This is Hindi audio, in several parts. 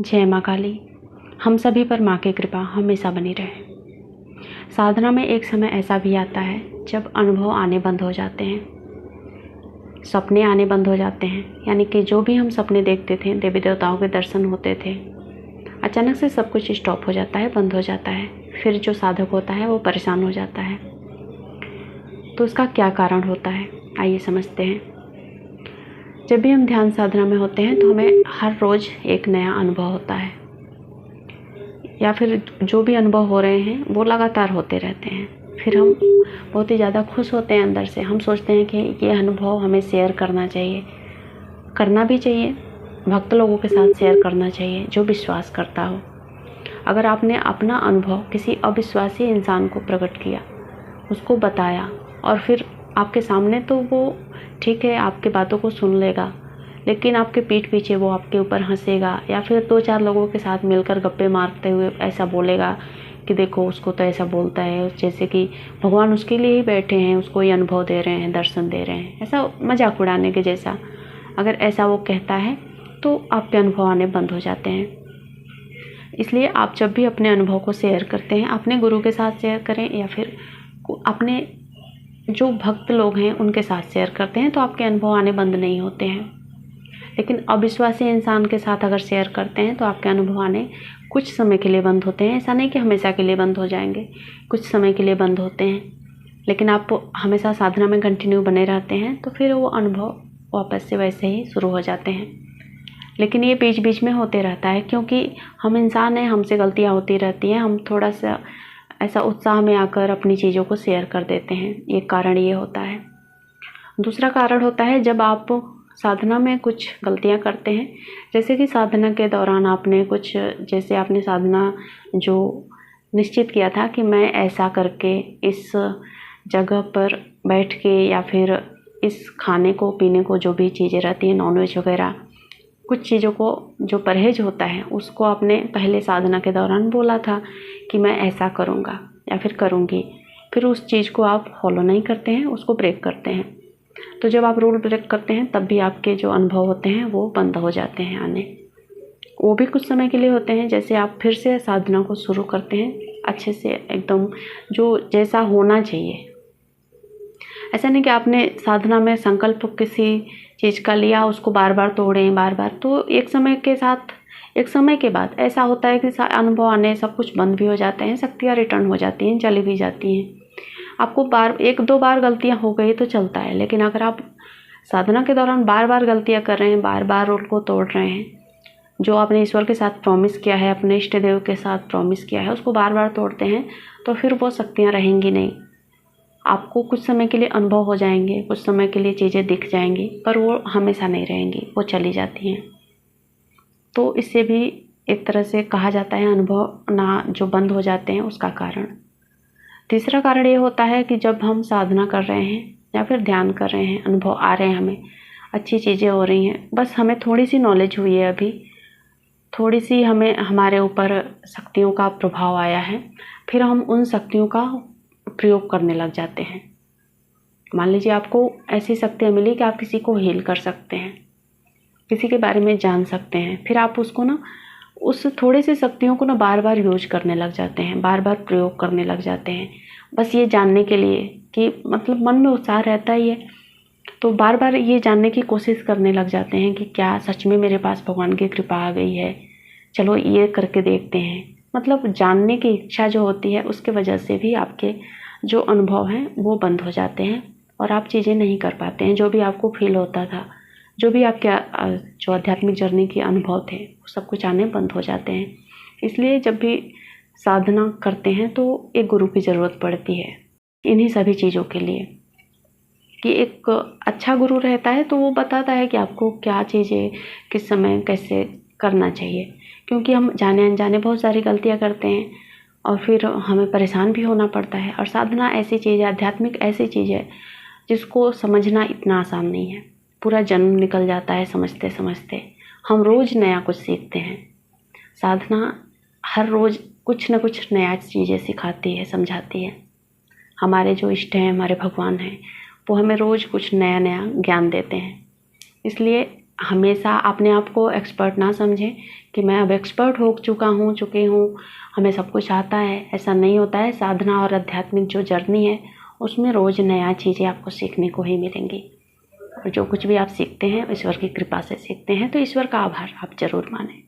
जय माँ काली। हम सभी पर माँ की कृपा हमेशा बनी रहे। साधना में एक समय ऐसा भी आता है जब अनुभव आने बंद हो जाते हैं, सपने आने बंद हो जाते हैं। यानी कि जो भी हम सपने देखते थे, देवी देवताओं के दर्शन होते थे, अचानक से सब कुछ स्टॉप हो जाता है, बंद हो जाता है। फिर जो साधक होता है वो परेशान हो जाता है। तो इसका क्या कारण होता है, आइए समझते हैं। जब भी हम ध्यान साधना में होते हैं तो हमें हर रोज़ एक नया अनुभव होता है, या फिर जो भी अनुभव हो रहे हैं वो लगातार होते रहते हैं। फिर हम बहुत ही ज़्यादा खुश होते हैं अंदर से। हम सोचते हैं कि ये अनुभव हमें शेयर करना चाहिए, करना भी चाहिए, भक्त लोगों के साथ शेयर करना चाहिए जो विश्वास करता हो। अगर आपने अपना अनुभव किसी अविश्वासी इंसान को प्रकट किया, उसको बताया, और फिर आपके सामने तो वो ठीक है आपकी बातों को सुन लेगा, लेकिन आपके पीठ पीछे वो आपके ऊपर हंसेगा, या फिर 2-4 लोगों के साथ मिलकर गप्पे मारते हुए ऐसा बोलेगा कि देखो उसको तो ऐसा बोलता है, जैसे कि भगवान उसके लिए ही बैठे हैं, उसको ये अनुभव दे रहे हैं, दर्शन दे रहे हैं, ऐसा मजाक उड़ाने के जैसा। अगर ऐसा वो कहता है तो आपके अनुभव आने बंद हो जाते हैं। इसलिए आप जब भी अपने अनुभव को शेयर करते हैं, अपने गुरु के साथ शेयर करें या फिर अपने जो भक्त लोग हैं उनके साथ शेयर करते हैं, तो आपके अनुभव आने बंद नहीं होते हैं। लेकिन अविश्वासी इंसान के साथ अगर शेयर करते हैं तो आपके अनुभव आने कुछ समय के लिए बंद होते हैं। ऐसा नहीं कि हमेशा के लिए बंद हो जाएंगे, कुछ समय के लिए बंद होते हैं। लेकिन आप हमेशा साधना में कंटिन्यू बने रहते हैं तो फिर वो अनुभव वापस से वैसे ही शुरू हो जाते हैं। लेकिन ये बीच बीच में होते रहता है, क्योंकि हम इंसान हैं, हमसे गलतियाँ होती रहती हैं। हम थोड़ा सा ऐसा उत्साह में आकर अपनी चीज़ों को शेयर कर देते हैं, एक कारण ये होता है। दूसरा कारण होता है जब आप साधना में कुछ गलतियां करते हैं, जैसे कि साधना के दौरान आपने कुछ, जैसे आपने साधना जो निश्चित किया था कि मैं ऐसा करके इस जगह पर बैठ के या फिर इस खाने को पीने को जो भी चीज़ें रहती हैं, नॉनवेज वगैरह कुछ चीज़ों को जो परहेज होता है उसको आपने पहले साधना के दौरान बोला था कि मैं ऐसा करूँगा या फिर करूँगी। फिर उस चीज़ को आप फॉलो नहीं करते हैं, उसको ब्रेक करते हैं। तो जब आप रूल ब्रेक करते हैं तब भी आपके जो अनुभव होते हैं वो बंद हो जाते हैं आने। वो भी कुछ समय के लिए होते हैं। जैसे आप फिर से साधना को शुरू करते हैं अच्छे से, एकदम जो जैसा होना चाहिए। ऐसा नहीं कि आपने साधना में संकल्प किसी चीज़ का लिया, उसको बार बार तोड़ें बार बार। तो एक समय के बाद ऐसा होता है कि अनुभव आने सब कुछ बंद भी हो जाते हैं, शक्तियाँ रिटर्न हो जाती हैं, चली भी जाती हैं। आपको 1-2 बार गलतियां हो गई तो चलता है, लेकिन अगर आप साधना के दौरान बार बार गलतियां कर रहे हैं, बार बार रूल को तोड़ रहे हैं, जो आपने ईश्वर के साथ प्रॉमिस किया है, अपने इष्ट देव के साथ प्रॉमिस किया है, उसको बार बार तोड़ते हैं, तो फिर वो शक्तियां रहेंगी नहीं। आपको कुछ समय के लिए अनुभव हो जाएंगे, कुछ समय के लिए चीज़ें दिख जाएंगी, पर वो हमेशा नहीं रहेंगी, वो चली जाती हैं। तो इससे भी एक तरह से कहा जाता है अनुभव ना जो बंद हो जाते हैं उसका कारण। तीसरा कारण ये होता है कि जब हम साधना कर रहे हैं या फिर ध्यान कर रहे हैं, अनुभव आ रहे हैं, हमें अच्छी चीज़ें हो रही हैं, बस हमें थोड़ी सी नॉलेज हुई है, अभी थोड़ी सी हमें हमारे ऊपर शक्तियों का प्रभाव आया है, फिर हम उन शक्तियों का प्रयोग करने लग जाते हैं। मान लीजिए आपको ऐसी शक्तियाँ मिली कि आप किसी को हील कर सकते हैं, किसी के बारे में जान सकते हैं, फिर आप उसको ना उस थोड़ी सी शक्तियों को ना बार बार यूज करने लग जाते हैं, बार बार प्रयोग करने लग जाते हैं, बस ये जानने के लिए कि मतलब मन में उत्साह रहता ही है, तो बार बार ये जानने की कोशिश करने लग जाते हैं कि क्या सच में मेरे पास भगवान की कृपा आ गई है, चलो ये करके देखते हैं। मतलब जानने की इच्छा जो होती है उसके वजह से भी आपके जो अनुभव हैं वो बंद हो जाते हैं और आप चीज़ें नहीं कर पाते हैं। जो भी आपको फील होता था, जो भी आपके जो आध्यात्मिक जर्नी के अनुभव थे, वो सब कुछ आने बंद हो जाते हैं। इसलिए जब भी साधना करते हैं तो एक गुरु की ज़रूरत पड़ती है इन्हीं सभी चीज़ों के लिए, कि एक अच्छा गुरु रहता है तो वो बताता है कि आपको क्या चीज़ें किस समय कैसे करना चाहिए। क्योंकि हम जाने अनजाने बहुत सारी गलतियाँ करते हैं और फिर हमें परेशान भी होना पड़ता है। और साधना ऐसी चीज़ है, आध्यात्मिक ऐसी चीज़ है जिसको समझना इतना आसान नहीं है। पूरा जन्म निकल जाता है समझते समझते। हम रोज़ नया कुछ सीखते हैं। साधना हर रोज़ कुछ न कुछ नया चीज़ें सिखाती है, समझाती है। हमारे जो इष्ट हैं, हमारे भगवान हैं, वो हमें रोज़ कुछ नया नया ज्ञान देते हैं। इसलिए हमेशा अपने आप को एक्सपर्ट ना समझें कि मैं अब एक्सपर्ट हो चुकी हूँ, हमें सब कुछ आता है। ऐसा नहीं होता है। साधना और आध्यात्मिक जो जर्नी है उसमें रोज़ नया चीज़ें आपको सीखने को ही मिलेंगी, और जो कुछ भी आप सीखते हैं ईश्वर की कृपा से सीखते हैं, तो ईश्वर का आभार आप ज़रूर मानें।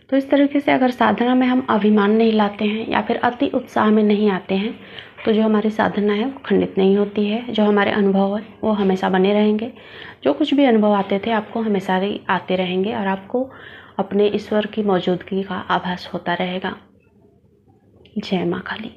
तो इस तरीके से अगर साधना में हम अभिमान नहीं लाते हैं या फिर अति उत्साह में नहीं आते हैं, तो जो हमारी साधना है वो खंडित नहीं होती है। जो हमारे अनुभव है वो हमेशा बने रहेंगे। जो कुछ भी अनुभव आते थे आपको हमेशा ही आते रहेंगे, और आपको अपने ईश्वर की मौजूदगी का आभास होता रहेगा। जय माँ काली।